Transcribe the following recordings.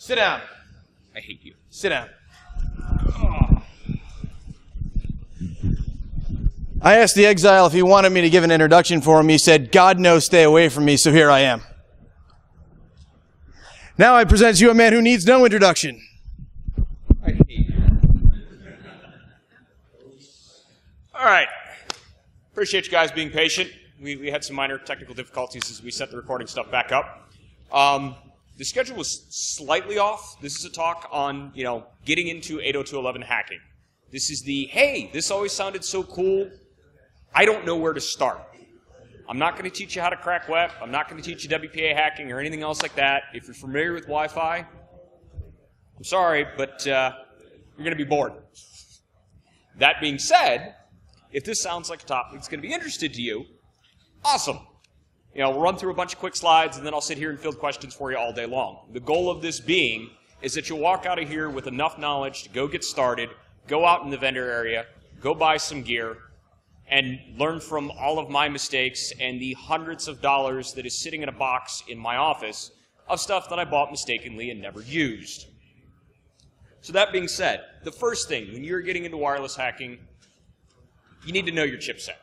Sit down. I hate you. Sit down. I asked the exile if he wanted me to give an introduction for him. He said, God knows, stay away from me, so here I am. Now I present you a man who needs no introduction. I hate you. All right. Appreciate you guys being patient. We had some minor technical difficulties as we set the recording stuff back up. The schedule was slightly off. This is a talk on, getting into 802.11 hacking. This is the, hey, this always sounded so cool. I don't know where to start. I'm not going to teach you how to crack web. I'm not going to teach you WPA hacking or anything else like that. If you're familiar with Wi-Fi, I'm sorry, but you're going to be bored. That being said, if this sounds like a topic that's going to be interested to you, awesome. We'll run through a bunch of quick slides, and then I'll sit here and field questions for you all day long. The goal of this being is that you'll walk out of here with enough knowledge to go get started, go out in the vendor area, go buy some gear, and learn from all of my mistakes and the hundreds of dollars that is sitting in a box in my office of stuff that I bought mistakenly and never used. So that being said, the first thing when you're getting into wireless hacking, you need to know your chipset.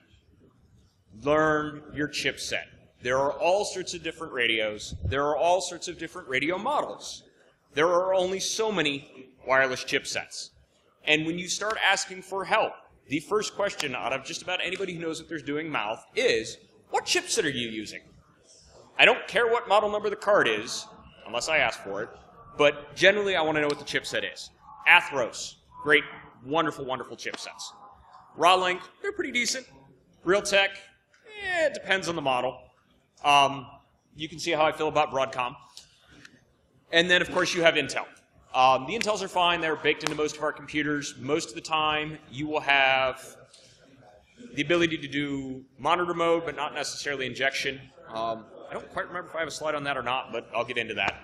Learn your chipset. There are all sorts of different radios. There are all sorts of different radio models. There are only so many wireless chipsets. And when you start asking for help, the first question out of just about anybody who knows what they're doing mouth is, what chipset are you using? I don't care what model number the card is, unless I ask for it, but generally I want to know what the chipset is. Athros, great, wonderful, wonderful chipsets. Rawlink, they're pretty decent. Realtek, it depends on the model. You can see how I feel about Broadcom. And then, of course, you have Intel. The Intels are fine. They're baked into most of our computers. Most of the time, you will have the ability to do monitor mode, but not necessarily injection. I don't quite remember if I have a slide on that or not, but I'll get into that.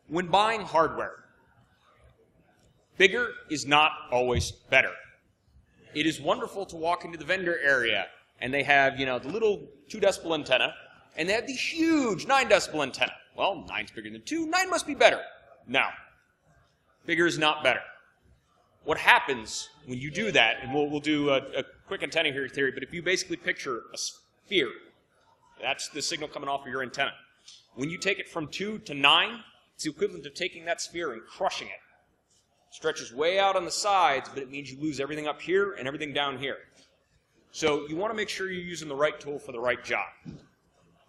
When buying hardware, bigger is not always better. It is wonderful to walk into the vendor area, and they have, the little 2 decibel antenna, and they have the huge 9 decibel antenna. Well, 9's bigger than 2. 9 must be better. No. Bigger is not better. What happens when you do that, and we'll do a quick antenna here theory, but if you basically picture a sphere, that's the signal coming off of your antenna. When you take it from 2 to 9, it's the equivalent of taking that sphere and crushing it. It stretches way out on the sides, but it means you lose everything up here and everything down here. So you want to make sure you're using the right tool for the right job.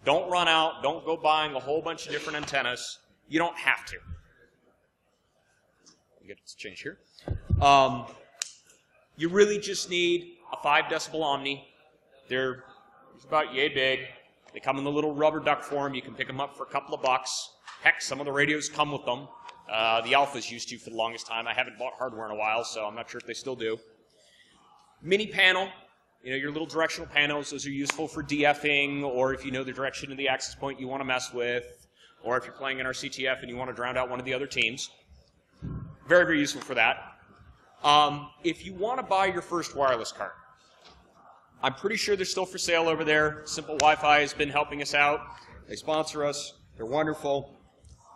Don't run out. Don't go buying a whole bunch of different antennas. You don't have to. I'll get this change here. You really just need a 5 decibel Omni. They're about yay big. They come in the little rubber duck form. You can pick them up for a couple of bucks. Heck, some of the radios come with them. The Alphas used to for the longest time. I haven't bought hardware in a while, so I'm not sure if they still do. Mini panel. Your little directional panels, those are useful for DFing, or if you know the direction of the access point you want to mess with, or if you're playing in our CTF and you want to drown out one of the other teams. Very, very useful for that. If you want to buy your first wireless card, I'm pretty sure they're still for sale over there. Simple Wi-Fi has been helping us out. They sponsor us. They're wonderful.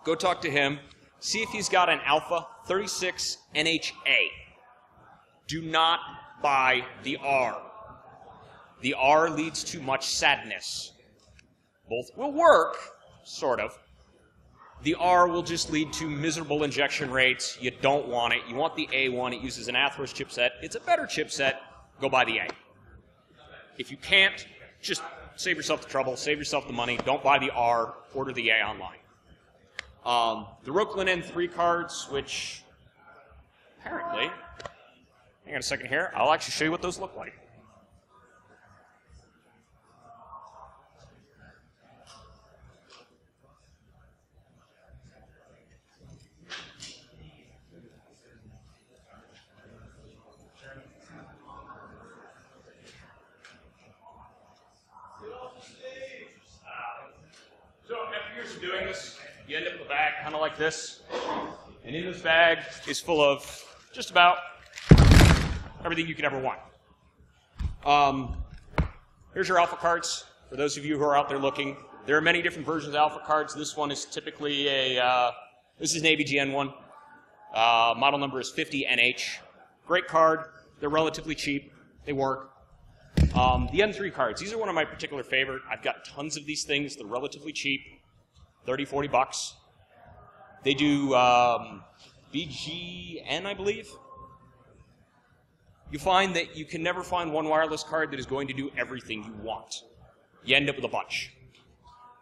Go talk to him. See if he's got an Alpha 36 NHA. Do not buy the R. The R leads to much sadness. Both will work, sort of. The R will just lead to miserable injection rates. You don't want it. You want the A one. It uses an Athros chipset. It's a better chipset. Go buy the A. If you can't, just save yourself the trouble. Save yourself the money. Don't buy the R. Order the A online. The Roklin N3 cards, which apparently, hang on a second here. I'll actually show you what those look like. Doing this, you end up with a bag kind of like this, and in this bag is full of just about everything you could ever want. Here's your Alpha cards. For those of you who are out there looking, there are many different versions of Alpha cards. This one is typically a This is an ABGN one. Model number is 50NH. Great card. They're relatively cheap. They work. The N3 cards. These are one of my particular favorite. I've got tons of these things. They're relatively cheap. 30, 40 bucks. They do BGN, I believe. You find that you can never find one wireless card that is going to do everything you want. You end up with a bunch.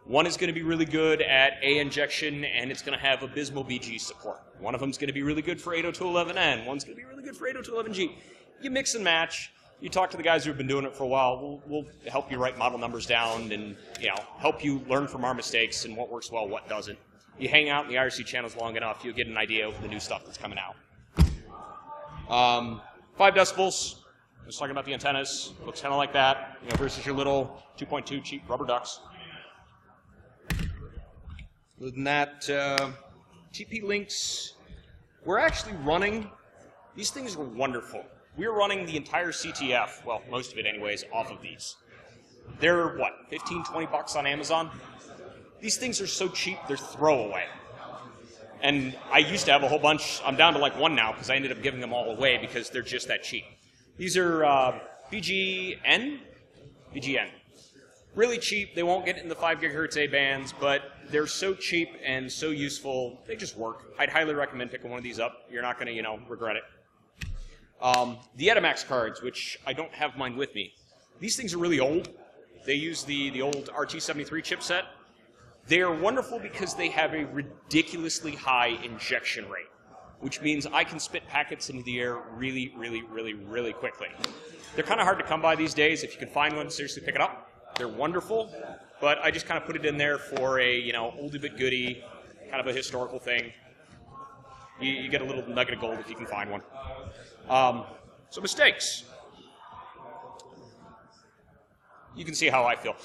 One is going to be really good at A injection, and it's going to have abysmal BG support. One of them is going to be really good for 802.11n. One's going to be really good for 802.11g. You mix and match. You talk to the guys who have been doing it for a while. We'll help you write model numbers down and help you learn from our mistakes and what works well, what doesn't. You hang out in the IRC channels long enough, you'll get an idea of the new stuff that's coming out. 5 decibels. I was talking about the antennas. Looks kind of like that, versus your little 2.2 cheap rubber ducks. Other than that, TP-Links, we're actually running, these things are wonderful. We're running the entire CTF, well, most of it anyways, off of these. They're, what, 15, 20 bucks on Amazon? These things are so cheap, they're throwaway. And I used to have a whole bunch. I'm down to like one now because I ended up giving them all away because they're just that cheap. These are BGN? BGN. Really cheap. They won't get in the 5 gigahertz A bands, but they're so cheap and so useful. They just work. I'd highly recommend picking one of these up. You're not going to, regret it. The Edimax cards, which I don't have mine with me. These things are really old. They use the old RT73 chipset. They are wonderful because they have a ridiculously high injection rate, which means I can spit packets into the air really, really, really, really quickly. They're kind of hard to come by these days. If you can find one, seriously pick it up. They're wonderful, but I just kind of put it in there for a, oldie but goodie, kind of a historical thing. You get a little nugget of gold if you can find one. So mistakes. You can see how I feel.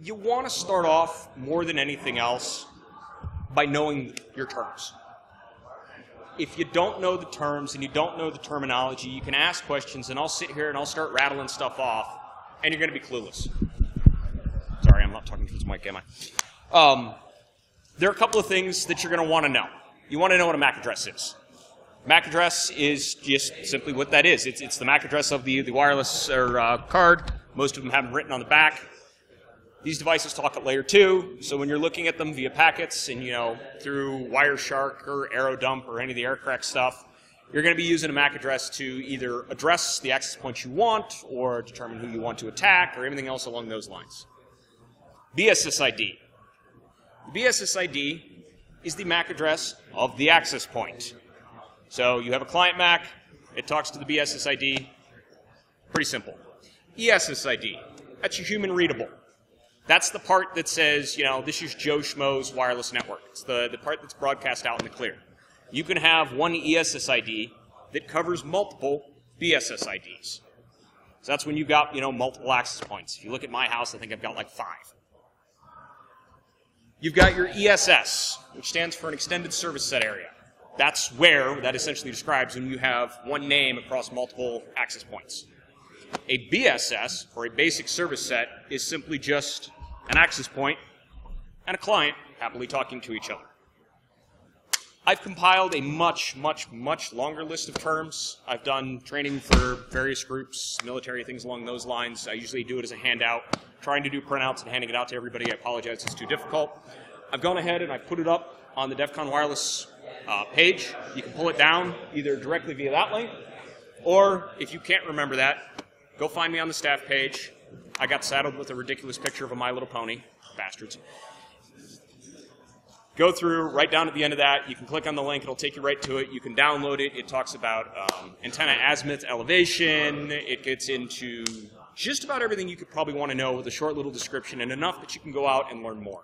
You want to start off, more than anything else, by knowing your terms. If you don't know the terms and you don't know the terminology, you can ask questions, and I'll sit here and I'll start rattling stuff off, and you're going to be clueless. Sorry, I'm not talking to this mic, am I? There are a couple of things that you're going to want to know. You want to know what a MAC address is. MAC address is just simply what that is. It's the MAC address of the wireless card. Most of them have them written on the back. These devices talk at layer 2, so when you're looking at them via packets and, through Wireshark or AeroDump or any of the Aircrack stuff, you're going to be using a MAC address to either address the access points you want or determine who you want to attack or anything else along those lines. BSSID. The BSSID is the MAC address of the access point. So you have a client MAC, it talks to the BSSID, pretty simple. ESSID, that's your human readable. That's the part that says, this is Joe Schmo's wireless network. It's the part that's broadcast out in the clear. You can have one ESSID that covers multiple BSSIDs. So that's when you've got, multiple access points. If you look at my house, I think I've got like 5. You've got your ESS, which stands for an extended service set area. That's where that essentially describes when you have one name across multiple access points. A BSS, or a basic service set, is simply just an access point and a client happily talking to each other. I've compiled a much, much, much longer list of terms. I've done training for various groups, military, things along those lines. I usually do it as a handout. Trying to do printouts and handing it out to everybody, I apologize, it's too difficult. I've gone ahead and I've put it up on the Defcon Wireless page. You can pull it down either directly via that link, or if you can't remember that, go find me on the staff page. I got saddled with a ridiculous picture of a My Little Pony. Bastards. Go through, right down at the end of that. You can click on the link. It'll take you right to it. You can download it. It talks about antenna azimuth, elevation. It gets into just about everything you could probably want to know with a short little description and enough that you can go out and learn more.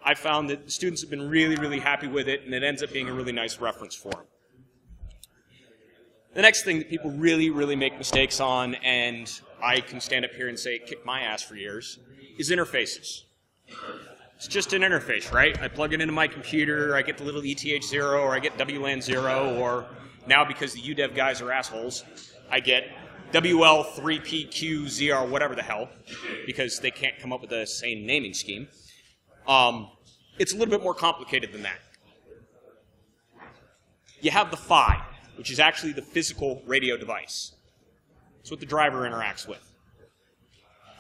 I found that the students have been really, really happy with it, and it ends up being a really nice reference for them. The next thing that people really, really make mistakes on, and I can stand up here and say, kick my ass for years, is interfaces. It's just an interface, right? I plug it into my computer, I get the little ETH0, or I get WLAN 0, or now because the UDEV guys are assholes, I get WL3PQZR, whatever the hell, because they can't come up with the same naming scheme. It's a little bit more complicated than that. You have the PHY, which is actually the physical radio device. It's what the driver interacts with.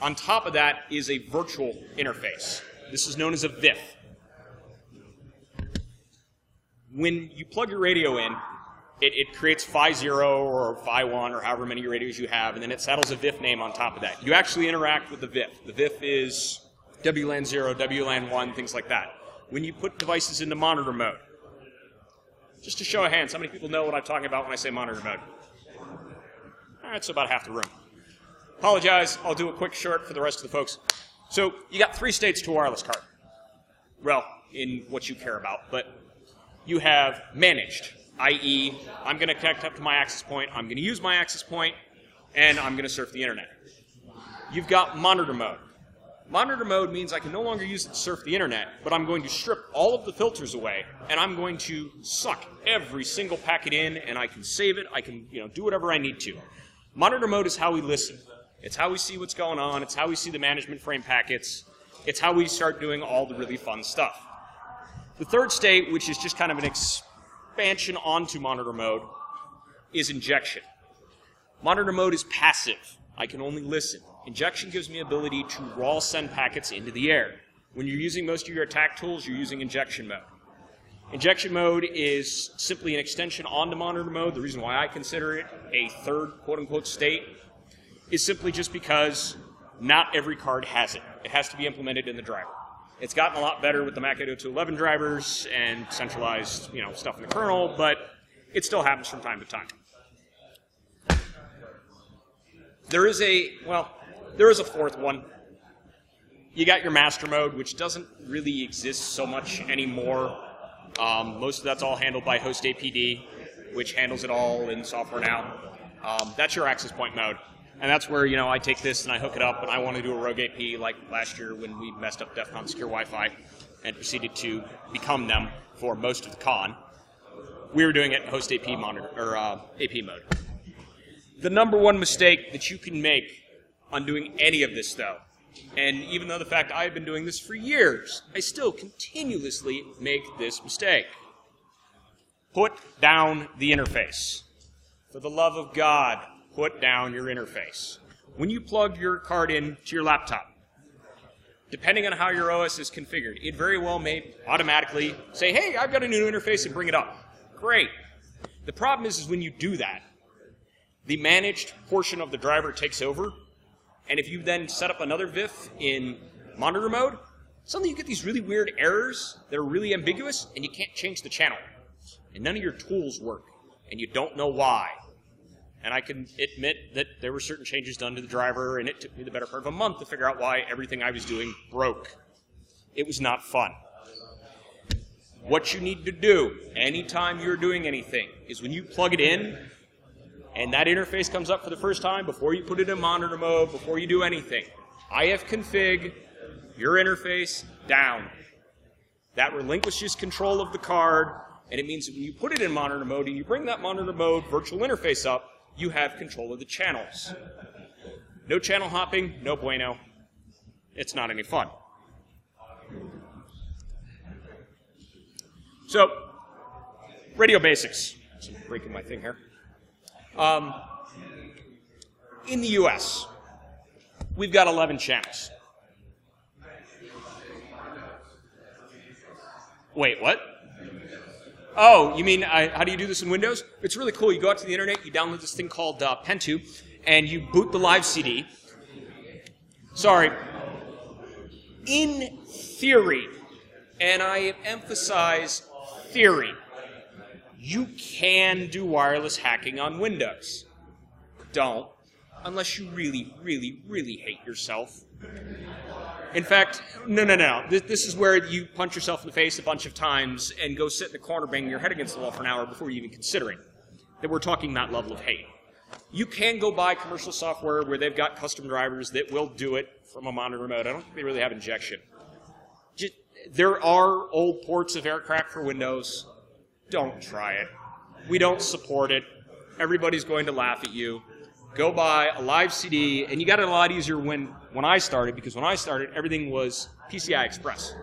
On top of that is a virtual interface. This is known as a VIF. When you plug your radio in, it creates PHY 0 or PHY 1 or however many radios you have, and then it settles a VIF name on top of that. You actually interact with the VIF. The VIF is WLAN 0, WLAN 1, things like that. When you put devices into monitor mode, just to show of hands, how many people know what I'm talking about when I say monitor mode? All right, so about half the room. Apologize, I'll do a quick short for the rest of the folks. So you got 3 states to a wireless card. Well, in what you care about, but you have managed, i.e., I'm going to connect up to my access point, I'm going to use my access point, and I'm going to surf the internet. You've got monitor mode. Monitor mode means I can no longer use it to surf the internet, but I'm going to strip all of the filters away, and I'm going to suck every single packet in, and I can save it, I can do whatever I need to. Monitor mode is how we listen. It's how we see what's going on, it's how we see the management frame packets, it's how we start doing all the really fun stuff. The third state, which is just kind of an expansion onto monitor mode, is injection. Monitor mode is passive. I can only listen. Injection gives me ability to raw send packets into the air. When you're using most of your attack tools, you're using injection mode. Injection mode is simply an extension onto monitor mode. The reason why I consider it a third quote-unquote state is simply just because not every card has it. It has to be implemented in the driver. It's gotten a lot better with the Mac 802.11 drivers and centralized, stuff in the kernel, but it still happens from time to time. There is a fourth one. You got your master mode, which doesn't really exist so much anymore. Most of that's all handled by host APD, which handles it all in software now. That's your access point mode. And that's where, I take this and I hook it up and I want to do a rogue AP like last year when we messed up Defcon Secure Wi-Fi and proceeded to become them for most of the con. We were doing it in host AP monitor or AP mode. The number one mistake that you can make on doing any of this, though, and even though the fact I've been doing this for years, I still continuously make this mistake. Put down the interface. For the love of God, put down your interface. When you plug your card in to your laptop, depending on how your OS is configured, it very well may automatically say, hey, I've got a new interface, and bring it up. Great. The problem is when you do that, the managed portion of the driver takes over, and if you then set up another VIF in monitor mode, suddenly you get these really weird errors that are really ambiguous, and you can't change the channel. And none of your tools work, and you don't know why. And I can admit that there were certain changes done to the driver, and it took me the better part of a month to figure out why everything I was doing broke. It was not fun. What you need to do anytime you're doing anything is when you plug it in, and that interface comes up for the first time, before you put it in monitor mode, before you do anything, ifconfig your interface down. That relinquishes control of the card, and it means that when you put it in monitor mode and you bring that monitor mode virtual interface up, you have control of the channels. No channel hopping, no bueno. It's not any fun. So, radio basics. I'm breaking my thing here. In the US, we've got 11 channels. Wait, what? Oh, you mean, how do you do this in Windows? It's really cool. You go out to the internet, you download this thing called Pentoo, and you boot the live CD. Sorry. In theory, and I emphasize theory, you can do wireless hacking on Windows. Don't, unless you really, really, really hate yourself. In fact, no. This is where you punch yourself in the face a bunch of times and go sit in the corner banging your head against the wall for an hour before you even considering that we're talking that level of hate. You can go buy commercial software where they've got custom drivers that will do it from a monitor mode. I don't think they really have injection. There are old ports of Aircrack for Windows. Don't try it. We don't support it. Everybody's going to laugh at you. go buy a live CD, and you got it a lot easier when I started, because when I started, everything was PCI Express.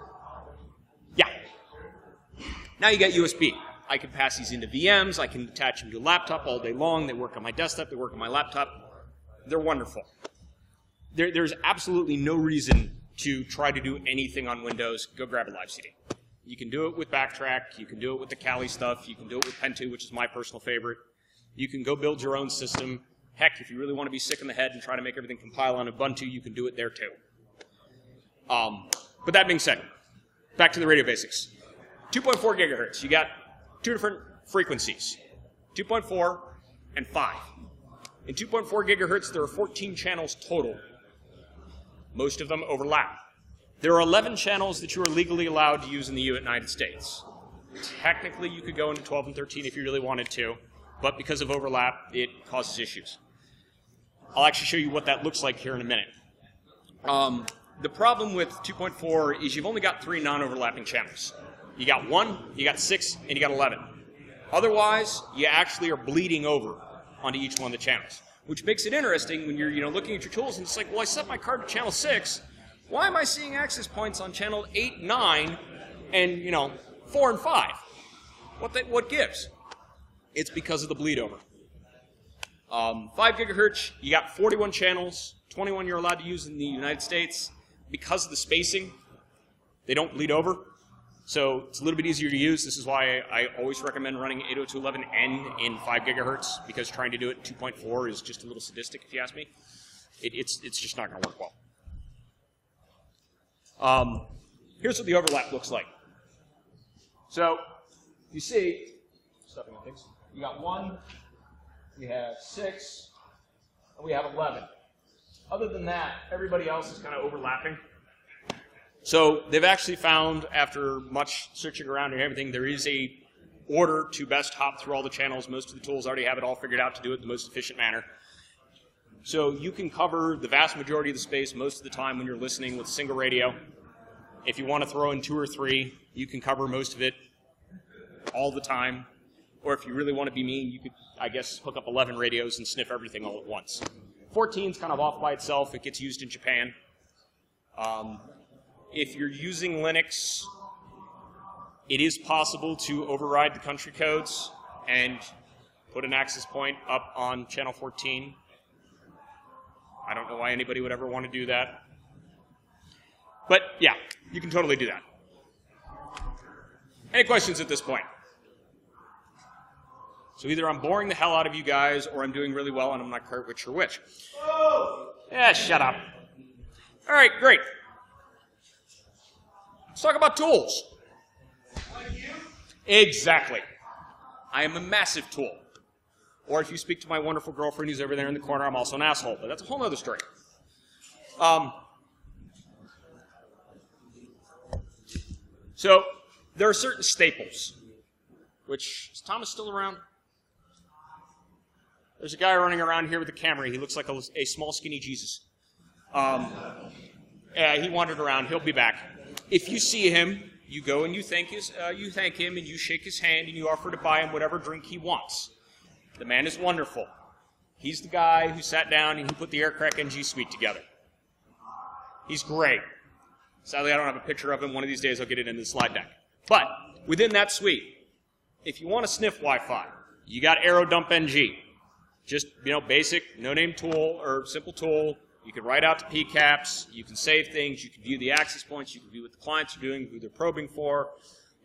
Yeah. Now you got USB. I can pass these into VMs. I can attach them to a laptop all day long. They work on my desktop. They work on my laptop. They're wonderful. There's absolutely no reason to try to do anything on Windows. Go grab a live CD. You can do it with Backtrack. You can do it with the Kali stuff. You can do it with Pentoo, which is my personal favorite. You can go build your own system. Heck, if you really want to be sick in the head and try to make everything compile on Ubuntu, you can do it there too. But that being said, back to the radio basics. 2.4 gigahertz. You got two different frequencies, 2.4 and 5. In 2.4 gigahertz, there are 14 channels total. Most of them overlap. There are 11 channels that you are legally allowed to use in the United States. Technically, you could go into 12 and 13 if you really wanted to, but because of overlap, it causes issues. I'll actually show you what that looks like here in a minute. The problem with 2.4 is you've only got 3 non-overlapping channels. You got 1, you got 6, and you got 11. Otherwise, you actually are bleeding over onto each one of the channels, which makes it interesting when you're looking at your tools and it's like, well, I set my card to channel 6. Why am I seeing access points on channel 8, 9, and 4 and 5? What gives? It's because of the bleed over. 5 gigahertz, you got 41 channels, 21 you're allowed to use in the United States. Because of the spacing, they don't bleed over. So it's a little bit easier to use. This is why I always recommend running 802.11n in 5 gigahertz, because trying to do it in 2.4 is just a little sadistic, if you ask me. It's just not going to work well. Here's what the overlap looks like. So you see, stuffing things. You got 1, we have 6, and we have 11. Other than that, everybody else is kind of overlapping. So they've actually found, after much searching around and everything, there is a order to best hop through all the channels. Most of the tools already have it all figured out to do it in the most efficient manner. So you can cover the vast majority of the space most of the time when you're listening with single radio. If you want to throw in 2 or 3, you can cover most of it all the time. Or if you really want to be mean, you could, I guess, hook up 11 radios and sniff everything all at once. 14 is kind of off by itself. It gets used in Japan. If you're using Linux, it is possible to override the country codes and put an access point up on channel 14. I don't know why anybody would ever want to do that. But yeah, you can totally do that. Any questions at this point? So either I'm boring the hell out of you guys, or I'm doing really well and I'm not quite sure which. Yeah, shut up. All right, great. Let's talk about tools. Like you? Exactly. I am a massive tool. Or if you speak to my wonderful girlfriend who's over there in the corner, I'm also an asshole, but that's a whole other story. So there are certain staples, which, is Thomas still around? There's a guy running around here with a camera. He looks like a small, skinny Jesus. Yeah, he wandered around. He'll be back. If you see him, you go and you thank him, and you shake his hand, and you offer to buy him whatever drink he wants. The man is wonderful. He's the guy who sat down and he put the Aircrack-ng suite together. He's great. Sadly, I don't have a picture of him. One of these days, I'll get it in the slide deck. But within that suite, if you want to sniff Wi-Fi, you got AeroDump-ng. Just, basic, no-name tool or simple tool. You can write out to PCAPs. You can save things. You can view the access points. You can view what the clients are doing, who they're probing for.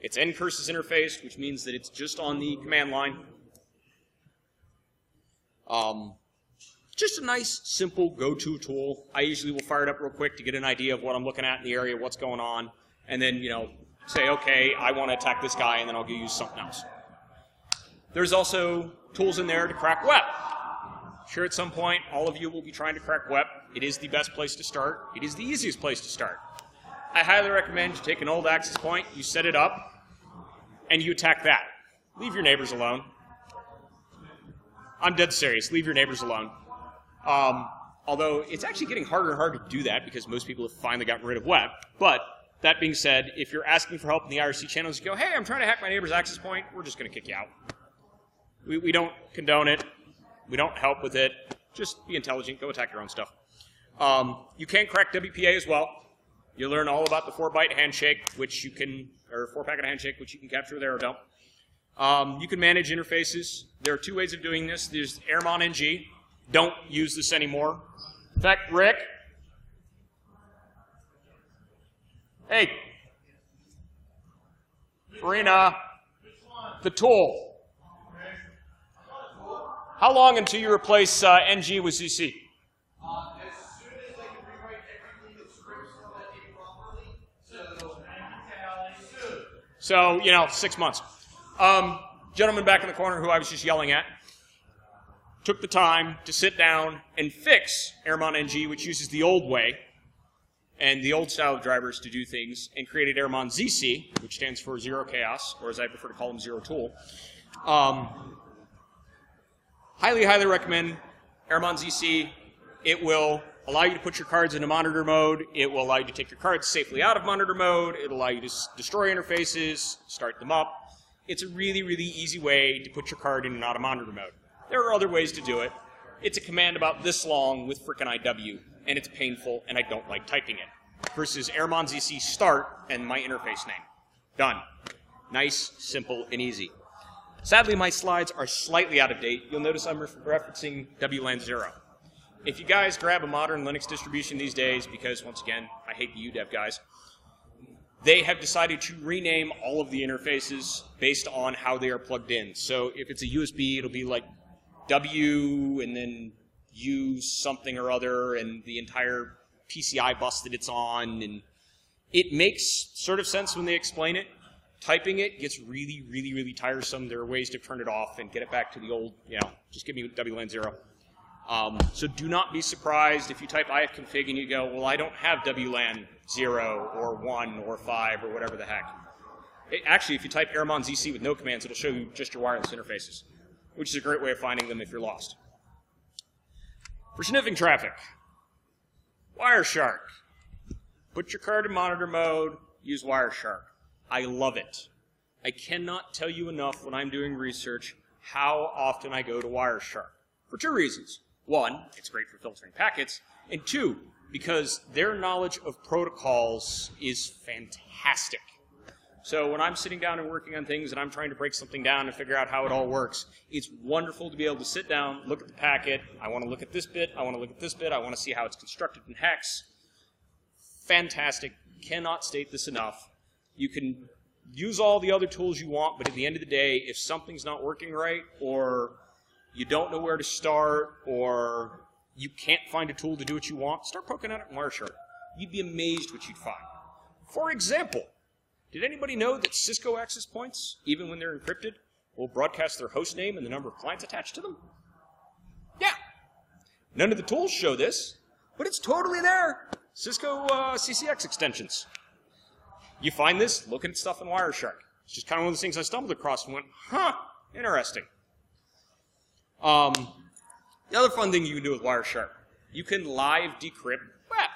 It's NCurses interface, which means that it's just on the command line. Just a nice, simple go-to tool. I usually will fire it up real quick to get an idea of what I'm looking at in the area, what's going on, and then, say, okay, I want to attack this guy, and then I'll go use something else. There's also tools in there to crack web. Sure, at some point, all of you will be trying to crack web. It is the best place to start. It is the easiest place to start. I highly recommend you take an old access point, you set it up, and you attack that. Leave your neighbors alone. I'm dead serious. Leave your neighbors alone. Although it's actually getting harder and harder to do that because most people have finally gotten rid of web. But that being said, if you're asking for help in the IRC channels, you go, hey, I'm trying to hack my neighbor's access point, we're just going to kick you out. We don't condone it. We don't help with it. Just be intelligent. Go attack your own stuff. You can crack WPA as well. You learn all about the 4-byte handshake, which you can, or 4-packet handshake, which you can capture there or don't. You can manage interfaces. There are 2 ways of doing this. There's Airmon-ng. Don't use this anymore. In fact, Rick. Hey. Farina. The tool. How long until you replace NG with ZC? As soon as I can rewrite everything that scripts from that data properly, so I can tell soon. So, 6 months. Gentleman back in the corner who I was just yelling at took the time to sit down and fix Airmon-ng, which uses the old way and the old style of drivers to do things, and created Airmon-zc, which stands for Zero Chaos, or as I prefer to call them, Zero Tool. Highly, highly recommend Airmon-zc. It will allow you to put your cards into monitor mode. It will allow you to take your cards safely out of monitor mode. It'll allow you to destroy interfaces, start them up. It's a really, really easy way to put your card in and out of monitor mode. There are other ways to do it. It's a command about this long with frickin' IW, and it's painful, and I don't like typing it. Versus Airmon-zc start and my interface name. Done. Nice, simple, and easy. Sadly, my slides are slightly out of date. You'll notice I'm referencing WLAN 0. If you guys grab a modern Linux distribution these days, because, once again, I hate the UDEV guys, they have decided to rename all of the interfaces based on how they are plugged in. So if it's a USB, it'll be like W and then U something or other, and the entire PCI bus that it's on. And it makes sort of sense when they explain it. Typing it gets really, really, really tiresome. There are ways to turn it off and get it back to the old, just give me WLAN 0. So do not be surprised if you type ifconfig and you go, well, I don't have WLAN 0 or 1 or 5 or whatever the heck. Actually, if you type Airmon-zc with no commands, it'll show you just your wireless interfaces, which is a great way of finding them if you're lost. For sniffing traffic, Wireshark. Put your card in monitor mode, use Wireshark. I love it. I cannot tell you enough when I'm doing research how often I go to Wireshark. For 2 reasons. 1, it's great for filtering packets, and 2, because their knowledge of protocols is fantastic. So when I'm sitting down and working on things and I'm trying to break something down and figure out how it all works, it's wonderful to be able to sit down, look at the packet, I want to look at this bit, I want to look at this bit, I want to see how it's constructed in hex. Fantastic. Cannot state this enough. You can use all the other tools you want, but at the end of the day, if something's not working right, or you don't know where to start, or you can't find a tool to do what you want, start poking at it in Wireshark. You'd be amazed what you'd find. For example, did anybody know that Cisco access points, even when they're encrypted, will broadcast their host name and the number of clients attached to them? Yeah. None of the tools show this, but it's totally there. Cisco CCX extensions. You find this looking at stuff in Wireshark. It's just kind of one of those things I stumbled across and went, huh, interesting. The other fun thing you can do with Wireshark, you can live decrypt web.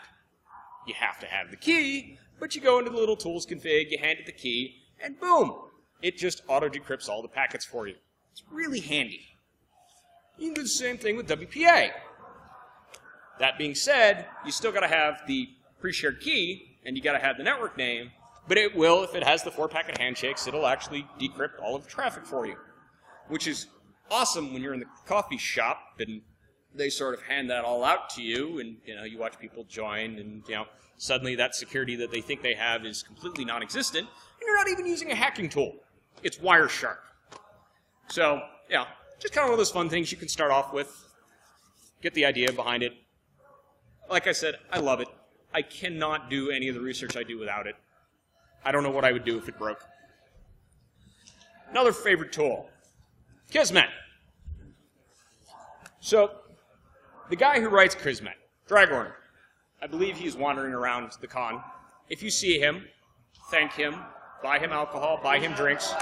You have to have the key, but you go into the little tools config, you hand it the key, and boom, it just auto-decrypts all the packets for you. It's really handy. You can do the same thing with WPA. That being said, you still got to have the pre-shared key, and you got to have the network name, but it will, if it has the 4-packet handshakes, it'll actually decrypt all of the traffic for you, which is awesome when you're in the coffee shop and they sort of hand that all out to you, and you watch people join, and suddenly that security that they think they have is completely non-existent, and you're not even using a hacking tool. It's Wireshark. So, just kind of one of those fun things you can start off with, get the idea behind it. Like I said, I love it. I cannot do any of the research I do without it. I don't know what I would do if it broke. Another favorite tool, Kismet. So, the guy who writes Kismet, Dragorn, I believe he's wandering around the con. If you see him, thank him, buy him alcohol, buy him drinks.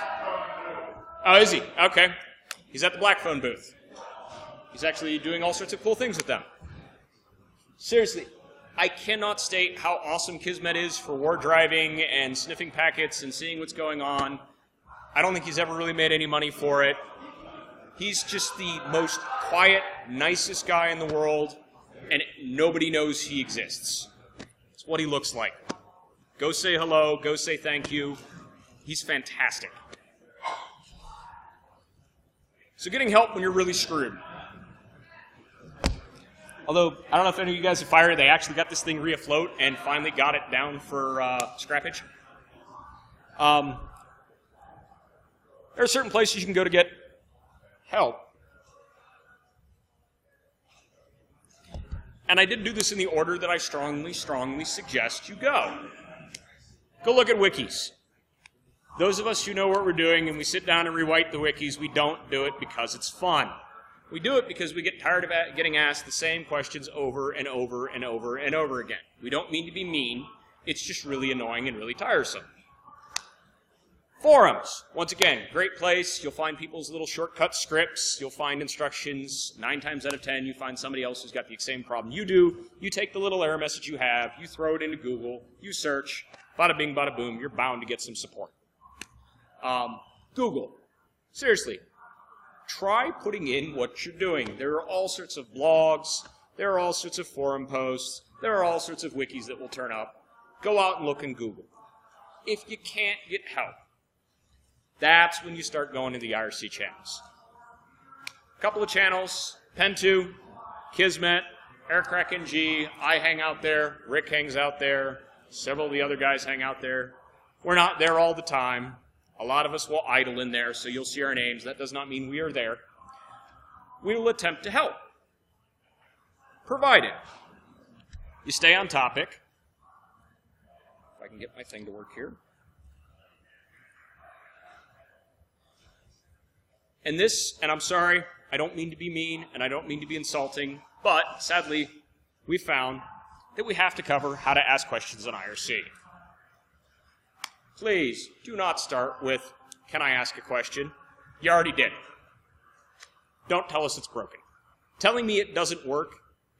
Oh, is he? Okay. He's at the Black Phone booth. He's actually doing all sorts of cool things with them. Seriously, I cannot state how awesome Kismet is for war driving and sniffing packets and seeing what's going on. I don't think he's ever really made any money for it. He's just the most quiet, nicest guy in the world, and nobody knows he exists. It's what he looks like. Go say hello, go say thank you. He's fantastic. So getting help when you're really screwed. Although, I don't know if any of you guys have fired, they actually got this thing re-afloat and finally got it down for scrappage. There are certain places you can go to get help. And I didn't do this in the order that I strongly suggest you go. Go look at wikis. Those of us who know what we're doing and we sit down and rewrite the wikis, we don't do it because it's fun. We do it because we get tired of getting asked the same questions over and over and over and over again. We don't mean to be mean. It's just really annoying and really tiresome. Forums. Once again, great place. You'll find people's little shortcut scripts. You'll find instructions. 9 times out of 10, you find somebody else who's got the same problem you do. You take the little error message you have, you throw it into Google, you search, bada bing, bada boom, you're bound to get some support. Google. Seriously. Try putting in what you're doing. There are all sorts of blogs. There are all sorts of forum posts. There are all sorts of wikis that will turn up. Go out and look in Google. If you can't get help, that's when you start going to the IRC channels. A couple of channels, Pen2, Kismet, Aircrack-ng, I hang out there, Rick hangs out there, several of the other guys hang out there. We're not there all the time. A lot of us will idle in there, so you'll see our names. That does not mean we are there. We will attempt to help, provided you stay on topic. If I can get my thing to work here. And this, and I'm sorry, I don't mean to be mean, and I don't mean to be insulting, but sadly, we found that we have to cover how to ask questions on IRC. Please, do not start with, can I ask a question? You already did. Don't tell us it's broken. Telling me it doesn't work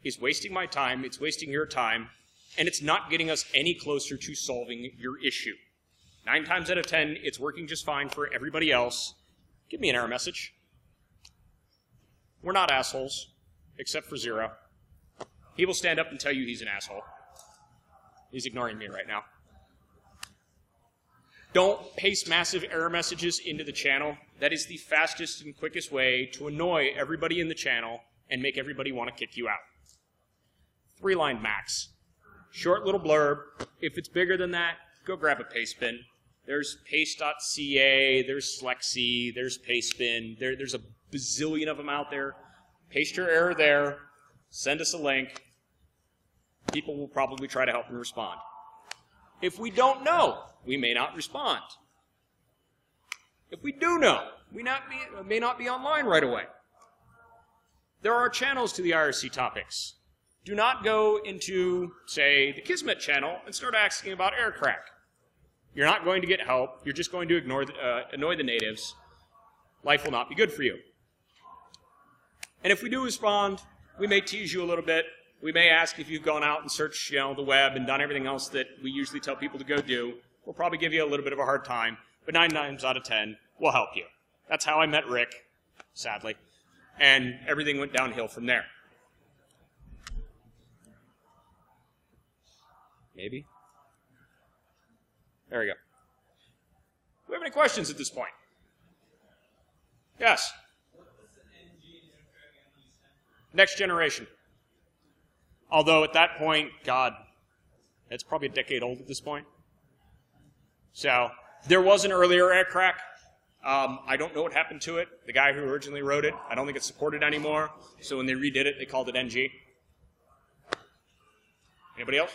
is wasting my time, it's wasting your time, and it's not getting us any closer to solving your issue. 9 times out of 10, it's working just fine for everybody else. Give me an error message. We're not assholes, except for Zero. He will stand up and tell you he's an asshole. He's ignoring me right now. Don't paste massive error messages into the channel. That is the fastest and quickest way to annoy everybody in the channel and make everybody want to kick you out. 3-line max. Short little blurb. If it's bigger than that, go grab a paste bin. There's paste.ca, there's Slexy, there's Pastebin. There's a bazillion of them out there. Paste your error there. Send us a link. People will probably try to help and respond. If we don't know, we may not respond. If we do know, we may not be online right away. There are channels to the IRC topics. Do not go into, say, the Kismet channel and start asking about Aircrack. You're not going to get help. You're just going to annoy the natives. Life will not be good for you. And if we do respond, we may tease you a little bit. We may ask if you've gone out and searched, the web and done everything else that we usually tell people to go do. We'll probably give you a little bit of a hard time, but 9 times out of 10, we'll help you. That's how I met Rick, sadly, and everything went downhill from there. Maybe? There we go. Do we have any questions at this point? Yes? Next generation. Although at that point, God, it's probably a decade old at this point. So there was an earlier Aircrack. I don't know what happened to it. The guy who originally wrote it, I don't think it's supported anymore. So when they redid it, they called it NG. Anybody else?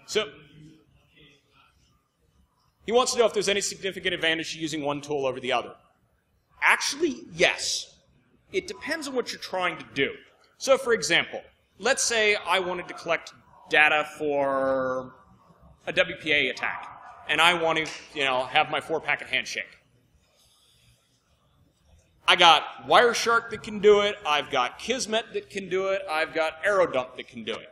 So he wants to know if there's any significant advantage to using one tool over the other. Actually, yes. It depends on what you're trying to do. So, for example, let's say I wanted to collect data for a WPA attack, and I want to, have my 4-packet handshake. I got Wireshark that can do it. I've got Kismet that can do it. I've got AeroDump that can do it.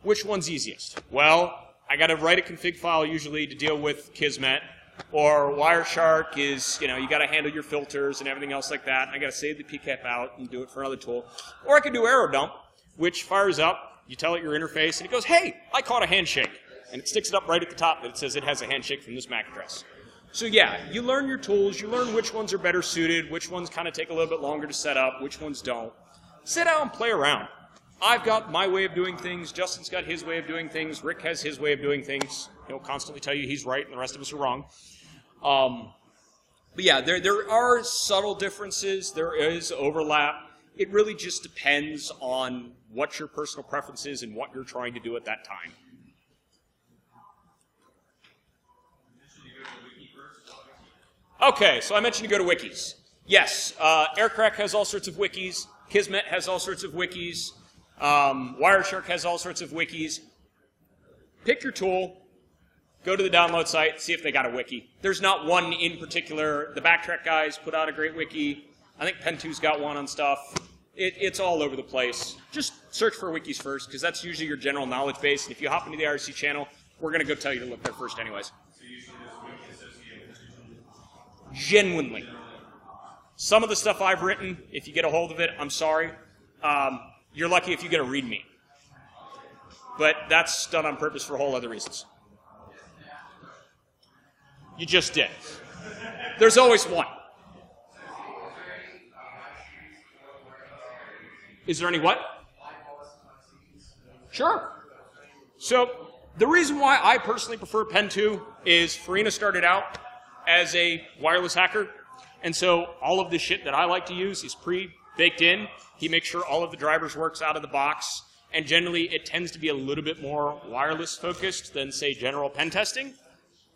Which one's easiest? Well, I got to write a config file usually to deal with Kismet. Or Wireshark is, you got to handle your filters and everything else like that. I got to save the PCAP out and do it for another tool. Or I could do AeroDump, which fires up, you tell it your interface, and it goes, hey, I caught a handshake. And it sticks it up right at the top that it says it has a handshake from this MAC address. So yeah, you learn your tools, you learn which ones are better suited, which ones kind of take a little bit longer to set up, which ones don't. Sit down and play around. I've got my way of doing things, Justin's got his way of doing things, Rick has his way of doing things. He'll constantly tell you he's right and the rest of us are wrong. But yeah, there are subtle differences, there is overlap. It really just depends on what your personal preference is and what you're trying to do at that time. Okay, so I mentioned to go to wikis. Yes, Aircrack has all sorts of wikis. Kismet has all sorts of wikis. Wireshark has all sorts of wikis. Pick your tool. Go to the download site, see if they got a wiki. There's not one in particular. The Backtrack guys put out a great wiki. I think Pen2's got one on stuff. It's all over the place. Just search for wikis first, because that's usually your general knowledge base. And if you hop into the IRC channel, we're going to go tell you to look there first anyways. Genuinely. Some of the stuff I've written, if you get a hold of it, I'm sorry. You're lucky if you get a readme. But that's done on purpose for whole other reasons. You just did. There's always one. Is there any what? Sure. So the reason why I personally prefer Pen2 is Farina started out as a wireless hacker, and so all of the shit that I like to use is pre-baked in. He makes sure all of the drivers works out of the box, and generally it tends to be a little bit more wireless focused than, say, general pen testing.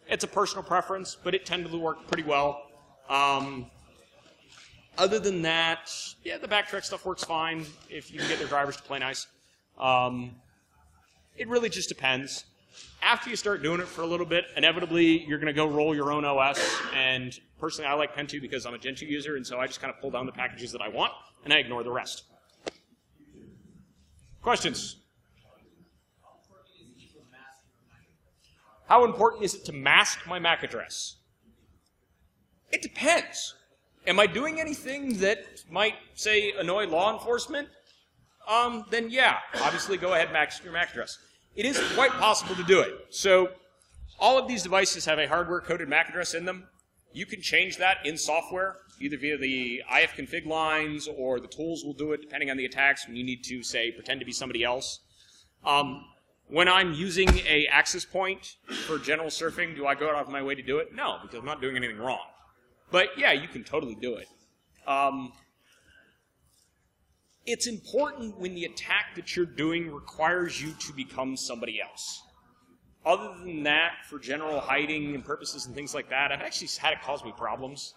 It's a personal preference, but it tended to work pretty well. Other than that, yeah, the Backtrack stuff works fine if you can get their drivers to play nice. It really just depends. After you start doing it for a little bit, inevitably you're going to go roll your own OS. And personally, I like Pen2 because I'm a Gen 2 user, and so I just kind of pull down the packages that I want, and I ignore the rest. Questions? How important is it to mask my MAC address? It depends. Am I doing anything that might, say, annoy law enforcement? Then yeah, obviously go ahead and mask your MAC address. It is quite possible to do it. So all of these devices have a hardware-coded MAC address in them. You can change that in software, either via the ifconfig lines, or the tools will do it depending on the attacks when you need to, say, pretend to be somebody else. When I'm using a access point for general surfing, do I go out of my way to do it? No, because I'm not doing anything wrong. But yeah, you can totally do it. It's important when the attack that you're doing requires you to become somebody else. Other than that, for general hiding and purposes and things like that, I've actually had it cause me problems.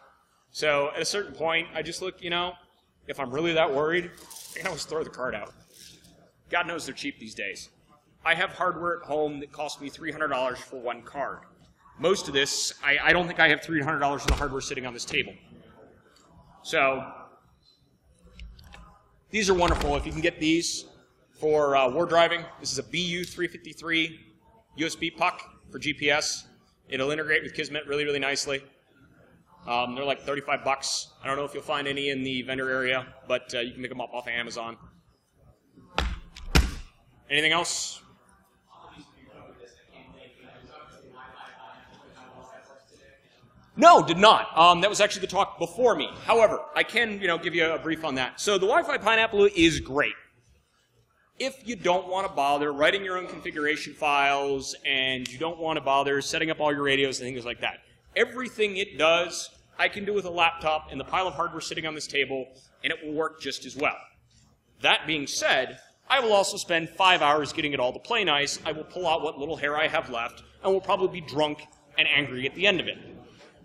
So at a certain point, I just look, if I'm really that worried, I can always throw the card out. God knows they're cheap these days. I have hardware at home that costs me $300 for one card. Most of this, I don't think I have $300 of the hardware sitting on this table. So these are wonderful. If you can get these for war driving, this is a BU353 USB puck for GPS. It'll integrate with Kismet really, really nicely. They're like $35. I don't know if you'll find any in the vendor area, but you can pick them up off of Amazon. Anything else? No, did not. That was actually the talk before me. However, I can, give you a brief on that. So the Wi-Fi Pineapple is great. If you don't want to bother writing your own configuration files, and you don't want to bother setting up all your radios and things like that, everything it does, I can do with a laptop and the pile of hardware sitting on this table, and it will work just as well. That being said, I will also spend 5 hours getting it all to play nice. I will pull out what little hair I have left, and will probably be drunk and angry at the end of it.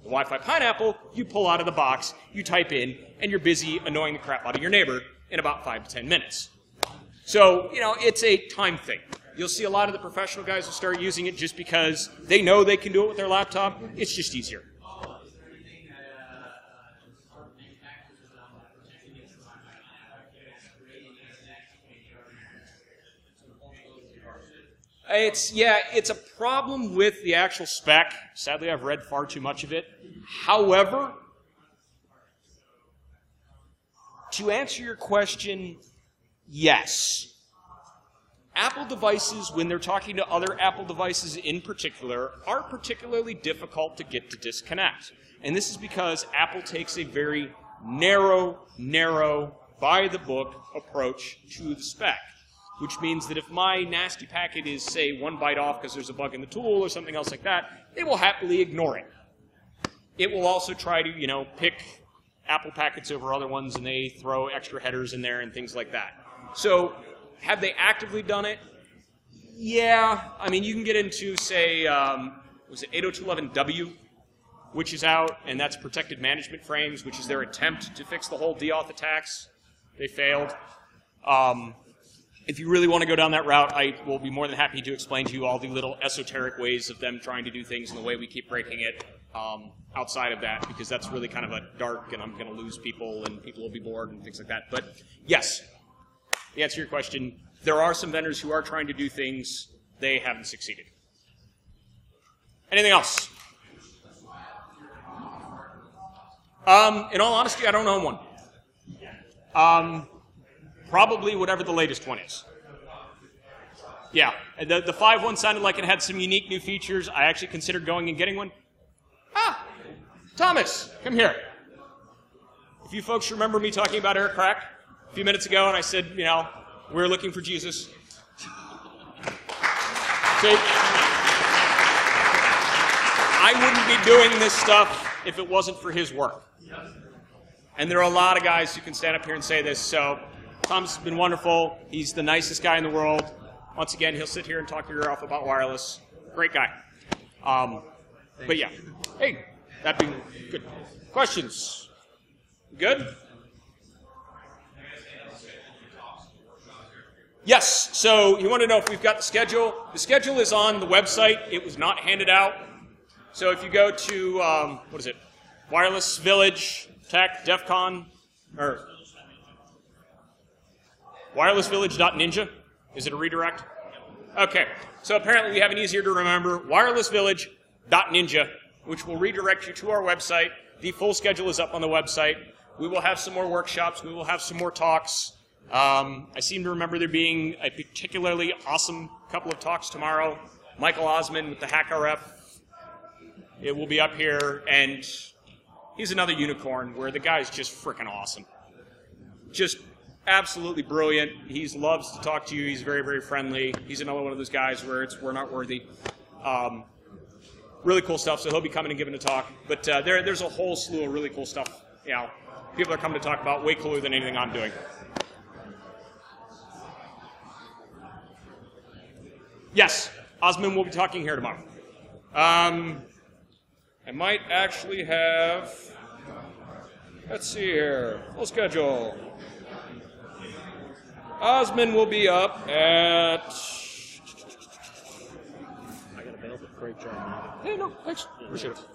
The Wi-Fi Pineapple, you pull out of the box, you type in, and you're busy annoying the crap out of your neighbor in about 5 to 10 minutes. So, it's a time thing. You'll see a lot of the professional guys will start using it just because they know they can do it with their laptop. It's just easier. It's a problem with the actual spec. Sadly, I've read far too much of it. However, to answer your question, yes. Apple devices, when they're talking to other Apple devices in particular, are particularly difficult to get to disconnect. And this is because Apple takes a very narrow, by-the-book approach to the spec. Which means that if my nasty packet is, say, 1 byte off because there's a bug in the tool or something else like that, they will happily ignore it. It will also try to, pick Apple packets over other ones, and they throw extra headers in there and things like that. So, have they actively done it? Yeah. I mean, you can get into, say, was it 802.11w, which is out, and that's protected management frames, which is their attempt to fix the whole DAuth attacks. They failed. If you really want to go down that route, I will be more than happy to explain to you all the little esoteric ways of them trying to do things and the way we keep breaking it outside of that, because that's really kind of a dark, and I'm going to lose people, and people will be bored and things like that. But yes, to answer your question, there are some vendors who are trying to do things. They haven't succeeded. Anything else? In all honesty, I don't own one. Probably whatever the latest one is. Yeah, the 5.1 sounded like it had some unique new features. I actually considered going and getting one. Ah, Thomas, come here. If you folks remember me talking about Aircrack a few minutes ago, and I said, we're looking for Jesus. So, I wouldn't be doing this stuff if it wasn't for his work. And there are a lot of guys who can stand up here and say this, so Tom's been wonderful. He's the nicest guy in the world. Once again, he'll sit here and talk your ear off about wireless. Great guy. But yeah. Hey, that'd be good. Questions? Good? Yes. So you want to know if we've got the schedule? The schedule is on the website. It was not handed out. So if you go to, what is it? Wireless Village, Tech, Defcon, or wirelessvillage.ninja? Is it a redirect? Okay. So apparently we have an easier to remember, wirelessvillage.ninja, which will redirect you to our website. The full schedule is up on the website. We will have some more workshops. We will have some more talks. I seem to remember there being a particularly awesome couple of talks tomorrow. Michael Osman with the HackRF. It will be up here, and he's another unicorn where the guy's just freaking awesome. Just absolutely brilliant. He loves to talk to you. He's very, very friendly. He's another one of those guys where we're not worthy. Really cool stuff. So he'll be coming and giving a talk. But there's a whole slew of really cool stuff. People are coming to talk about way cooler than anything I'm doing. Yes, Osman will be talking here tomorrow. I might actually have. Let's see here. Full schedule. Osman will be up at. I got a bail, but great job. Hey, no, thanks. Appreciate it.